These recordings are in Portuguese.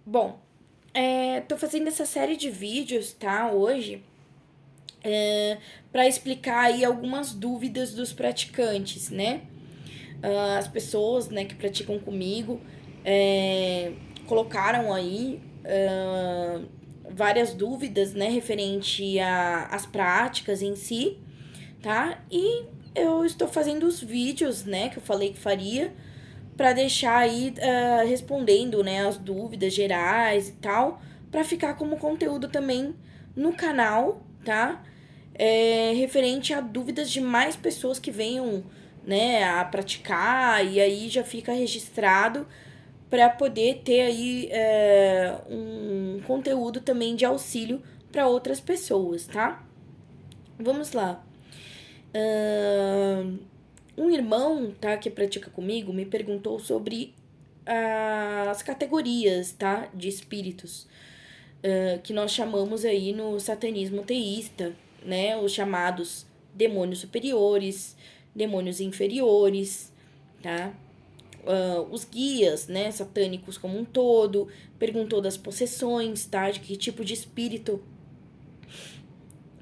Bom, tô fazendo essa série de vídeos, tá, hoje, para explicar aí algumas dúvidas dos praticantes, né? As pessoas, né, que praticam comigo, colocaram aí várias dúvidas, né, referente às práticas em si, tá? E eu estou fazendo os vídeos, né, que eu falei que faria, para deixar aí respondendo, né, as dúvidas gerais e tal, para ficar como conteúdo também no canal, tá? Referente a dúvidas de mais pessoas que venham, né, a praticar, e aí já fica registrado para poder ter aí um conteúdo também de auxílio para outras pessoas, tá? Vamos lá. Ahn, Um irmão, tá, que pratica comigo, me perguntou sobre as categorias, tá, de espíritos, que nós chamamos aí no satanismo teísta, né, os chamados demônios superiores, demônios inferiores, tá? Os guias, né, satânicos como um todo, perguntou das possessões, tá, de que tipo de espírito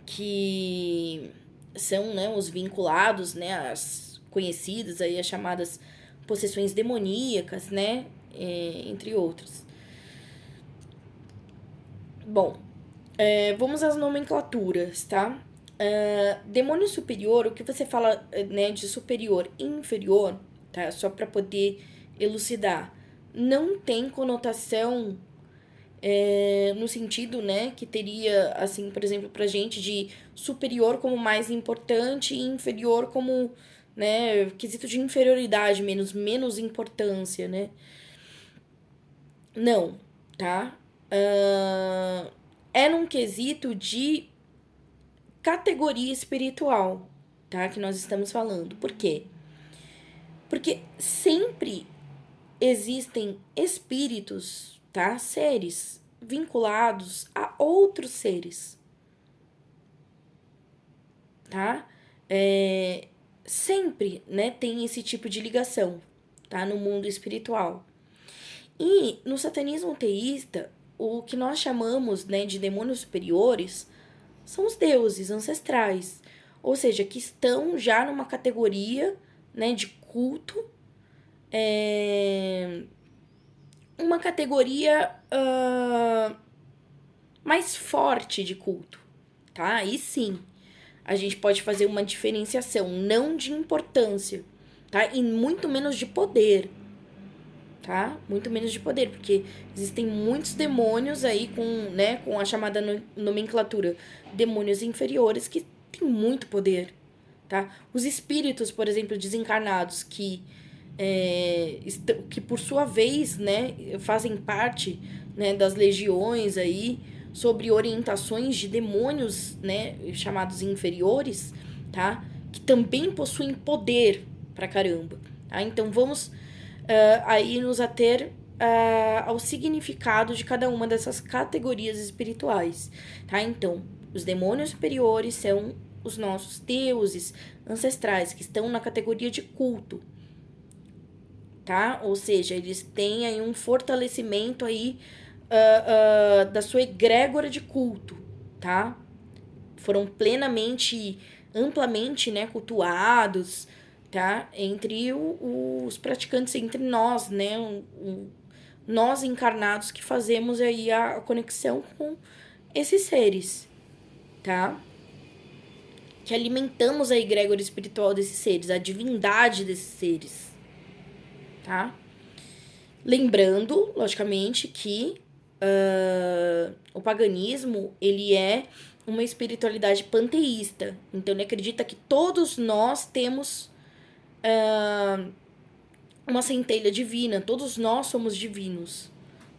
que são, né, os vinculados, né, as conhecidas aí, as chamadas possessões demoníacas, né, entre outros. Bom, vamos às nomenclaturas, tá? Demônio superior, o que você fala, né, de superior e inferior, tá? Só para poder elucidar, não tem conotação no sentido, né, que teria, assim, por exemplo, pra gente de superior como mais importante e inferior como, né, quesito de inferioridade, menos importância, né? Não, tá? É num quesito de categoria espiritual, tá? Que nós estamos falando. Por quê? Porque sempre existem espíritos, tá? Seres vinculados a outros seres, tá? É, sempre, né, tem esse tipo de ligação, tá? No mundo espiritual. E no satanismo teísta, o que nós chamamos, né, de demônios superiores são os deuses ancestrais, ou seja, que estão já numa categoria, né, de culto, é, uma categoria mais forte de culto, tá? Aí sim, a gente pode fazer uma diferenciação, não de importância, tá? E muito menos de poder, tá? Muito menos de poder, porque existem muitos demônios aí com, né, com a chamada nomenclatura demônios inferiores que têm muito poder, tá? Os espíritos, por exemplo, desencarnados que por sua vez, né, fazem parte, né, das legiões aí sobre orientações de demônios, né, chamados inferiores, tá? Que também possuem poder pra caramba, tá? Então vamos aí nos ater ao significado de cada uma dessas categorias espirituais, tá? Então, os demônios superiores são os nossos deuses ancestrais que estão na categoria de culto, tá? Ou seja, eles têm aí um fortalecimento aí da sua egrégora de culto, tá? Foram plenamente, amplamente, né, cultuados, tá? Entre os praticantes, entre nós, né? Nós encarnados que fazemos aí a conexão com esses seres, tá? Que alimentamos a egrégora espiritual desses seres, a divindade desses seres, tá? Lembrando, logicamente, que o paganismo, ele é uma espiritualidade panteísta. Então, ele acredita que todos nós temos uma centelha divina, todos nós somos divinos,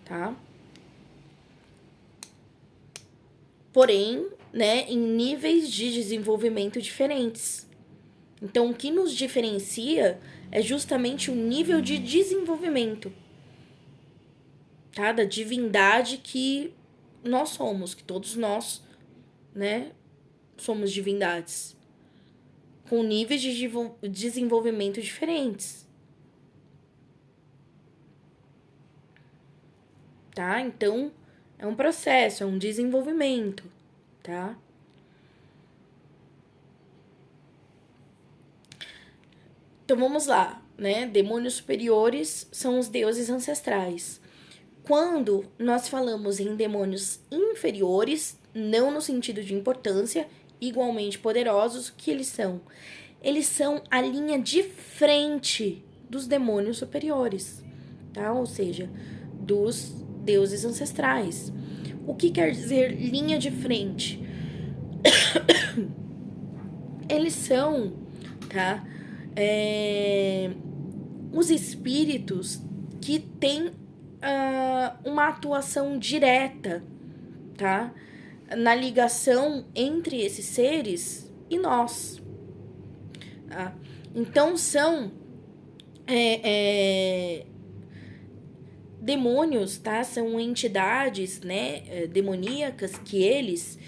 tá? Porém, né, em níveis de desenvolvimento diferentes. Então, o que nos diferencia é justamente o nível de desenvolvimento, tá? Da divindade que nós somos, que todos nós, né, somos divindades, com níveis de desenvolvimento diferentes. tá? Então, é um processo, é um desenvolvimento, tá? Então, vamos lá, né? Demônios superiores são os deuses ancestrais. Quando nós falamos em demônios inferiores, não no sentido de importância, igualmente poderosos, o que eles são? Eles são a linha de frente dos demônios superiores, tá? Ou seja, dos deuses ancestrais. O que quer dizer linha de frente? Eles são, tá? Os espíritos que têm uma atuação direta, tá? Na ligação entre esses seres e nós. Tá? Então são demônios, tá? São entidades, né, demoníacas que eles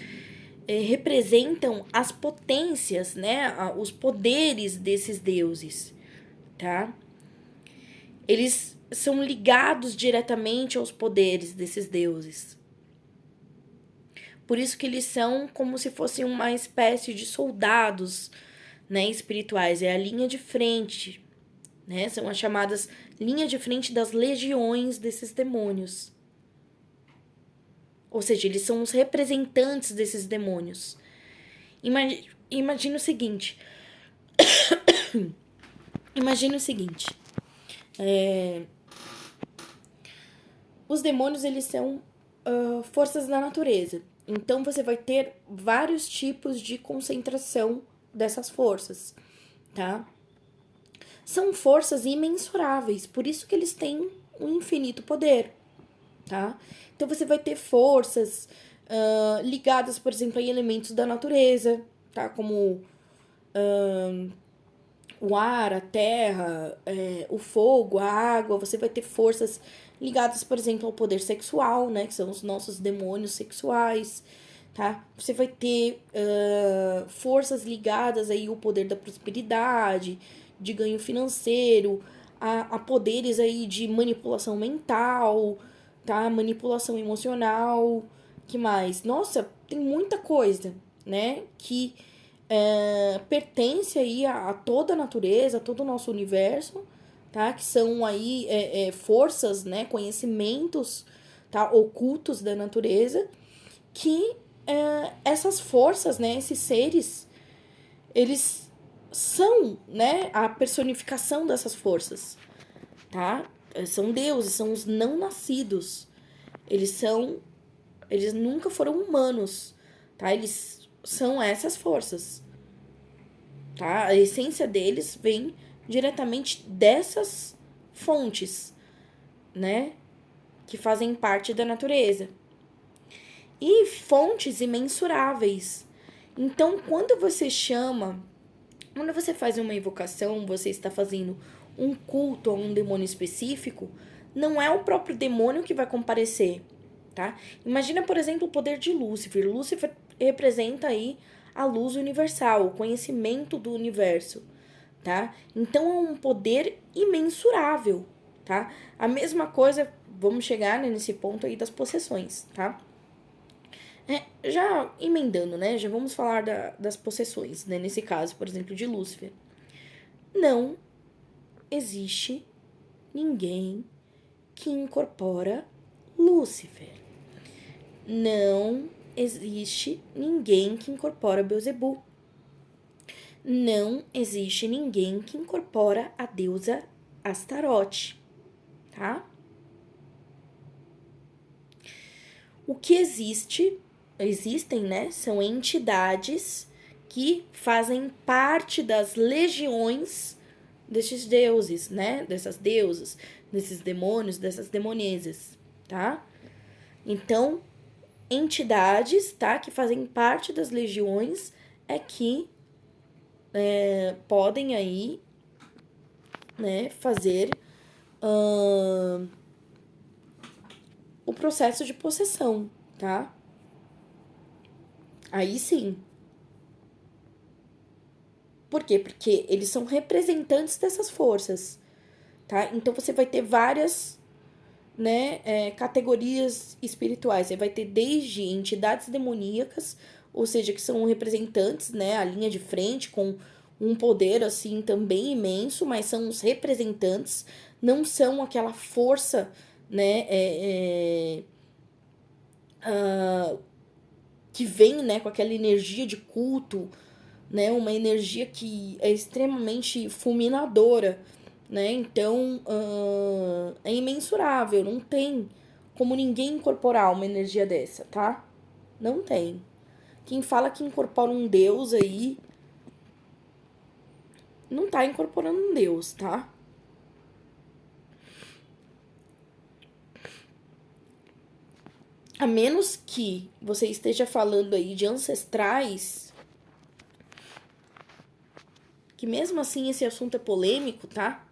representam as potências, né, os poderes desses deuses, tá? Eles são ligados diretamente aos poderes desses deuses. Por isso que eles são como se fossem uma espécie de soldados, né, espirituais. É a linha de frente, né? São as chamadas linha de frente das legiões desses demônios. Ou seja, eles são os representantes desses demônios. Imagina o seguinte. Imagina o seguinte. Os demônios, eles são forças da natureza. Então, você vai ter vários tipos de concentração dessas forças, tá? São forças imensuráveis, por isso que eles têm um infinito poder, tá? Então, você vai ter forças ligadas, por exemplo, a elementos da natureza, tá? Como o ar, a terra, o fogo, a água. Você vai ter forças ligadas, por exemplo, ao poder sexual, né? Que são os nossos demônios sexuais, tá? Você vai ter forças ligadas aí ao poder da prosperidade, de ganho financeiro, a poderes aí de manipulação mental, tá? Manipulação emocional, que mais? Nossa, tem muita coisa, né? Que pertence aí a toda a natureza, a todo o nosso universo, tá? Que são aí forças, né? Conhecimentos, tá? Ocultos da natureza, que essas forças, né? Esses seres, eles são, né? A personificação dessas forças, tá? São deuses, são os não nascidos. Eles nunca foram humanos, tá? Eles são essas forças, tá? A essência deles vem diretamente dessas fontes, né? Que fazem parte da natureza. E fontes imensuráveis. Então, quando você faz uma invocação, você está fazendo um culto a um demônio específico, não é o próprio demônio que vai comparecer, tá? Imagina, por exemplo, o poder de Lúcifer. Lúcifer representa aí a luz universal, o conhecimento do universo, tá? Então é um poder imensurável, tá? A mesma coisa, vamos chegar, né, nesse ponto aí das possessões, tá? Já emendando, né? Já vamos falar das possessões, né? Nesse caso, por exemplo, de Lúcifer. Não existe ninguém que incorpora Lúcifer. Não existe ninguém que incorpora Beelzebub. Não existe ninguém que incorpora a deusa Astarote, tá? O que existem, né? São entidades que fazem parte das legiões desses deuses, né? Dessas deusas, desses demônios, dessas demonesas, tá? Então, entidades, tá? Que fazem parte das legiões que podem aí, né? Fazer o processo de possessão, tá? Aí sim. Por quê? Porque eles são representantes dessas forças, tá? Então você vai ter várias né, categorias espirituais. Você vai ter desde entidades demoníacas, ou seja, que são representantes, né, a linha de frente com um poder assim também imenso, mas são os representantes, não são aquela força, né, que vem, né, com aquela energia de culto, né, uma energia que é extremamente fulminadora, né, então é imensurável, não tem como ninguém incorporar uma energia dessa, tá? Não tem. Quem fala que incorpora um deus aí, não tá incorporando um deus, tá? A menos que você esteja falando aí de ancestrais, que mesmo assim esse assunto é polêmico, tá?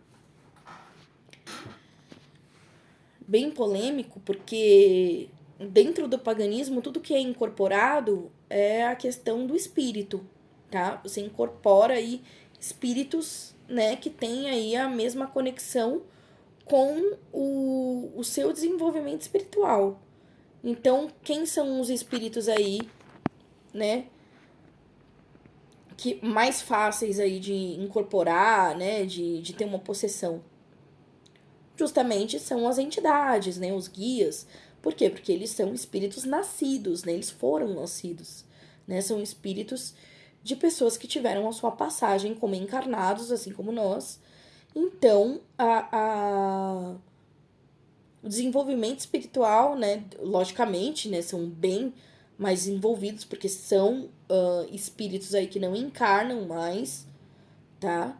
Bem polêmico, porque dentro do paganismo tudo que é incorporado é a questão do espírito, tá? Você incorpora aí espíritos, né, que tem aí a mesma conexão com o seu desenvolvimento espiritual. Então, quem são os espíritos aí, né, que mais fáceis aí de incorporar, né, de ter uma possessão? Justamente são as entidades, né, os guias. Por quê? Porque eles são espíritos nascidos, né, eles foram nascidos, né, são espíritos de pessoas que tiveram a sua passagem como encarnados, assim como nós. Então, o desenvolvimento espiritual, né, logicamente, né, são bem mais envolvidos, porque são espíritos aí que não encarnam mais, tá?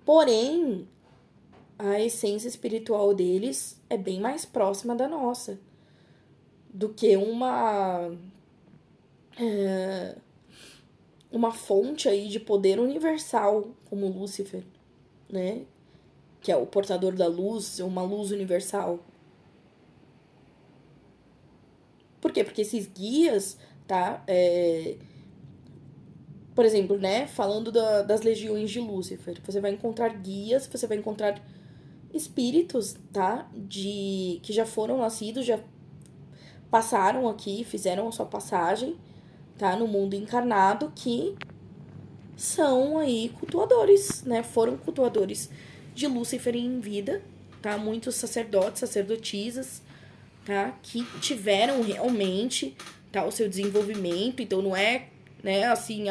Porém, a essência espiritual deles é bem mais próxima da nossa do que uma fonte aí de poder universal como Lúcifer, né? Que é o portador da luz, uma luz universal. Por quê? Porque esses guias, tá? Por exemplo, né? Falando das legiões de Lúcifer, você vai encontrar guias, você vai encontrar espíritos, tá? Que já foram nascidos, já passaram aqui, fizeram a sua passagem, tá? No mundo encarnado, que são aí cultuadores, né? Foram cultuadores de Lúcifer em vida, tá? Muitos sacerdotes, sacerdotisas, tá? Que tiveram realmente, tá? O seu desenvolvimento, então não é, né? Assim,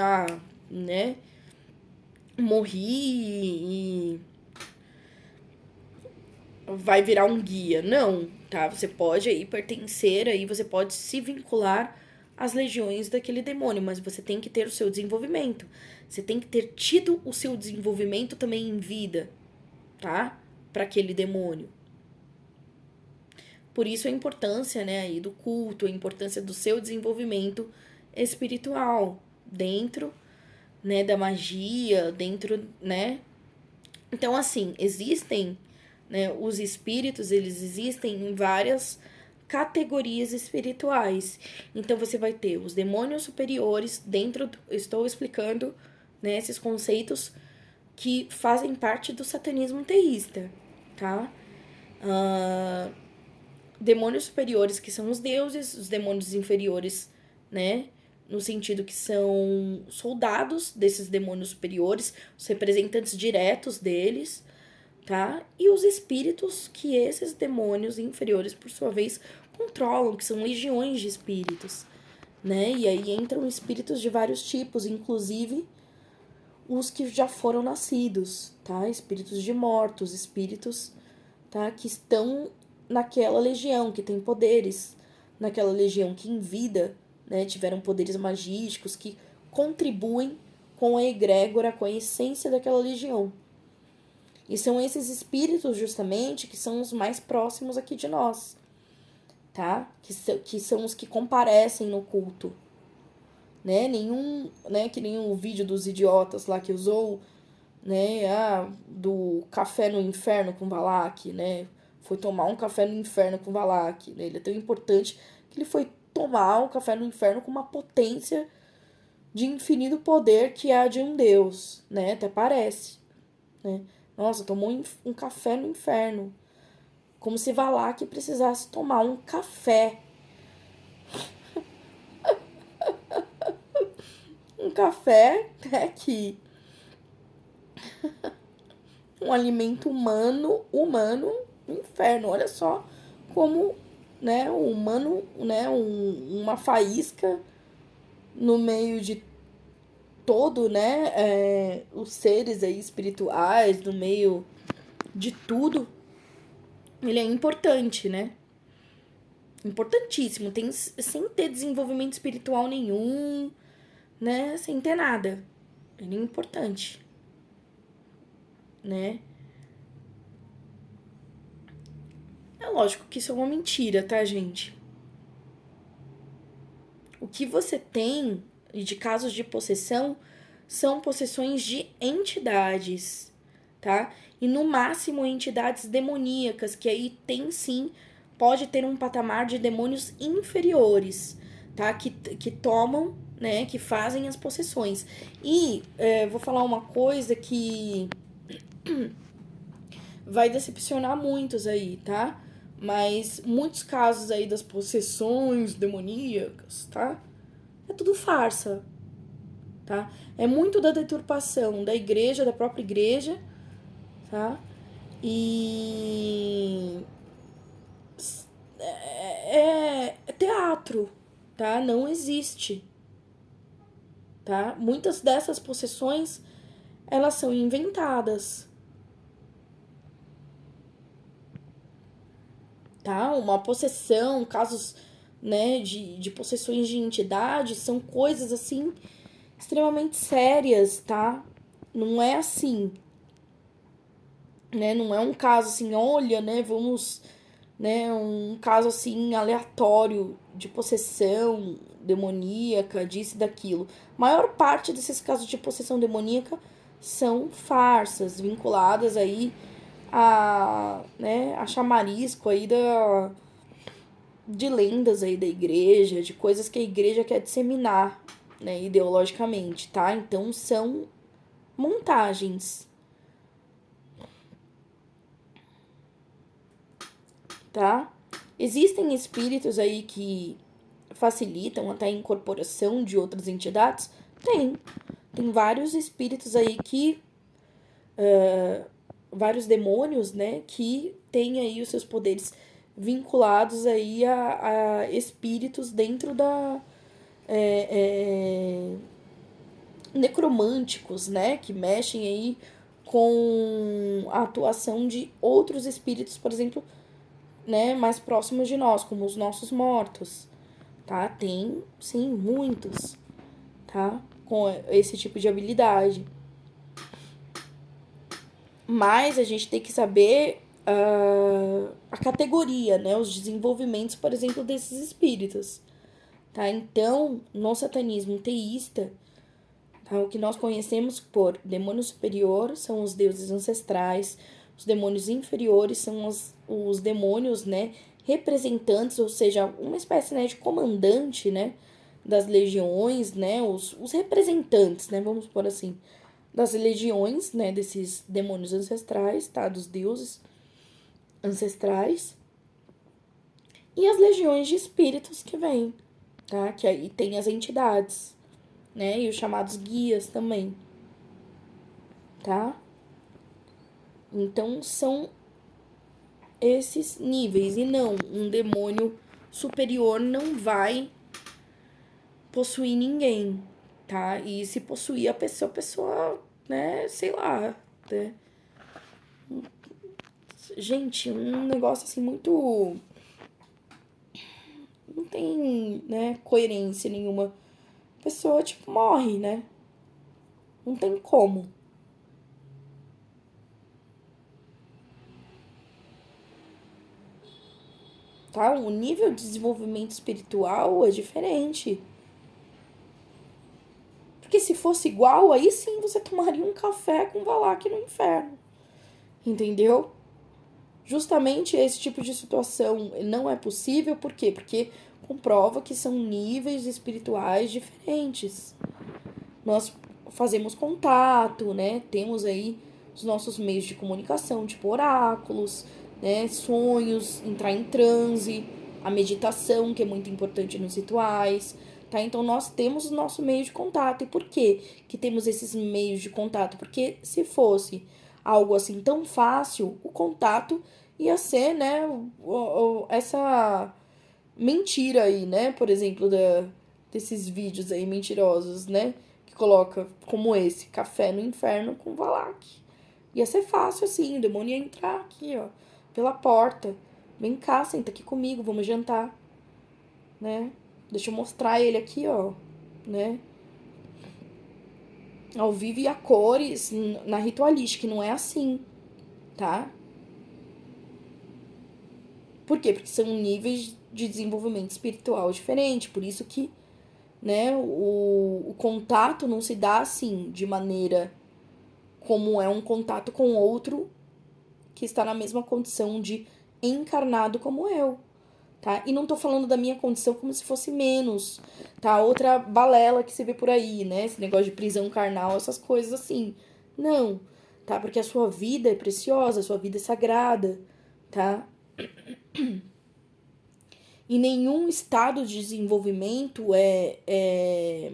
né? Morri e vai virar um guia. Não, tá? Você pode aí pertencer, aí você pode se vincular às legiões daquele demônio, mas você tem que ter o seu desenvolvimento. Você tem que ter tido o seu desenvolvimento também em vida, tá? Para aquele demônio. Por isso a importância, né, aí do culto, a importância do seu desenvolvimento espiritual dentro, né, da magia, dentro, né? Então assim, existem, né, os espíritos, eles existem em várias categorias espirituais. Então você vai ter os demônios superiores dentro, estou explicando, né, esses conceitos que fazem parte do satanismo teísta, tá? Demônios superiores, que são os deuses, os demônios inferiores, né? No sentido que são soldados desses demônios superiores, os representantes diretos deles, tá? E os espíritos que esses demônios inferiores, por sua vez, controlam, que são legiões de espíritos, né? E aí entram espíritos de vários tipos, inclusive os que já foram nascidos, tá? Espíritos de mortos, espíritos, tá? Que estão naquela legião, que tem poderes, naquela legião que em vida, né, tiveram poderes magísticos que contribuem com a egrégora, com a essência daquela legião. E são esses espíritos, justamente, que são os mais próximos aqui de nós, tá? Que são os que comparecem no culto, né? Nenhum, né, que nem o vídeo dos idiotas lá que usou, né, do café no inferno com Valak, né? Foi tomar um café no inferno com Valak, né? Ele é tão importante que ele foi tomar o café no inferno com uma potência de infinito poder que é a de um deus, né? Até parece, né? Nossa, tomou um café no inferno. Como se Valak precisasse tomar um café. Um café, né, que... um alimento humano, inferno. Olha só como, né, o humano, né, uma faísca no meio de todo, né, os seres aí espirituais, no meio de tudo, ele é importante, né? Importantíssimo, sem ter desenvolvimento espiritual nenhum, né, sem ter nada. Ele é importante, né? É lógico que isso é uma mentira, tá, gente? O que você tem de casos de possessão são possessões de entidades, tá? E no máximo entidades demoníacas, que aí tem sim, pode ter um patamar de demônios inferiores, tá? Que tomam, né? Que fazem as possessões. E vou falar uma coisa que vai decepcionar muitos aí, tá? Mas muitos casos aí das possessões demoníacas, tá? É tudo farsa, tá? É muito da deturpação da igreja, da própria igreja, tá? E é teatro, tá? Não existe, tá? Muitas dessas possessões, elas são inventadas, tá? Uma possessão, casos, né, de possessões de entidades, são coisas, assim, extremamente sérias, tá? Não é assim, né? Não é um caso assim, olha, né, vamos, né, um caso assim aleatório de possessão demoníaca, disso e daquilo. A maior parte desses casos de possessão demoníaca são farsas vinculadas aí a chamarisco aí de lendas aí da igreja, de coisas que a igreja quer disseminar, né, ideologicamente, tá? Então são montagens, tá? Existem espíritos aí que facilitam até a incorporação de outras entidades? Tem. Tem vários espíritos aí que... vários demônios, né? Que têm aí os seus poderes vinculados aí a espíritos dentro da... necromânticos, né? Que mexem aí com a atuação de outros espíritos, por exemplo, né, mais próximos de nós, como os nossos mortos, tá? Tem, sim, muitos, tá? Com esse tipo de habilidade. Mas a gente tem que saber a categoria, né? Os desenvolvimentos, por exemplo, desses espíritos, tá? Então, no satanismo teísta, tá? O que nós conhecemos por demônio superior são os deuses ancestrais, os demônios inferiores são os demônios, né, representantes, ou seja, uma espécie, né, de comandante, né, das legiões, né, os representantes, né, vamos por assim, das legiões, né, desses demônios ancestrais, tá, dos deuses ancestrais, e as legiões de espíritos que vêm, tá, que aí tem as entidades, né, e os chamados guias também, tá? Então são esses níveis. E não, um demônio superior não vai possuir ninguém, tá? E se possuir a pessoa, né, sei lá, né? Gente, um negócio assim muito... Não tem, né, coerência nenhuma. A pessoa, tipo, morre, né? Não tem como. Tá? O nível de desenvolvimento espiritual é diferente. Porque se fosse igual, aí sim você tomaria um café com Valak no inferno. Entendeu? Justamente esse tipo de situação não é possível, por quê? Porque comprova que são níveis espirituais diferentes. Nós fazemos contato, né? Temos aí os nossos meios de comunicação, tipo oráculos, né? Sonhos, entrar em transe, a meditação, que é muito importante nos rituais, tá? Então, nós temos o nosso meio de contato. E por que que temos esses meios de contato? Porque se fosse algo assim tão fácil, o contato ia ser, né, essa mentira aí, né? Por exemplo, desses vídeos aí mentirosos, né? Que coloca como esse, café no inferno com Valak. Ia ser fácil assim, o demônio ia entrar aqui, ó, pela porta. Vem cá, senta aqui comigo, vamos jantar, né? Deixa eu mostrar ele aqui, ó, né? Ao vivo e a cores, na ritualística, não é assim, tá? Por quê? Porque são níveis de desenvolvimento espiritual diferente, por isso que, né, o contato não se dá assim, de maneira como é um contato com outro que está na mesma condição de encarnado como eu, tá? E não tô falando da minha condição como se fosse menos, tá? Outra balela que se vê por aí, né? Esse negócio de prisão carnal, essas coisas assim. Não, tá? Porque a sua vida é preciosa, a sua vida é sagrada, tá? E nenhum estado de desenvolvimento é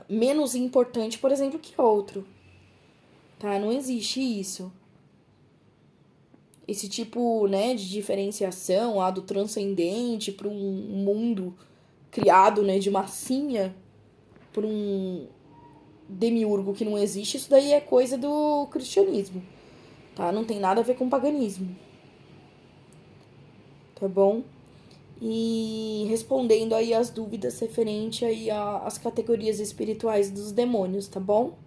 menos importante, por exemplo, que outro, tá? Não existe isso. Esse tipo, né, de diferenciação lá do transcendente para um mundo criado, né, de massinha por um demiurgo que não existe, isso daí é coisa do cristianismo, tá? Não tem nada a ver com paganismo, tá bom? E respondendo aí as dúvidas referente aí às categorias espirituais dos demônios, tá bom?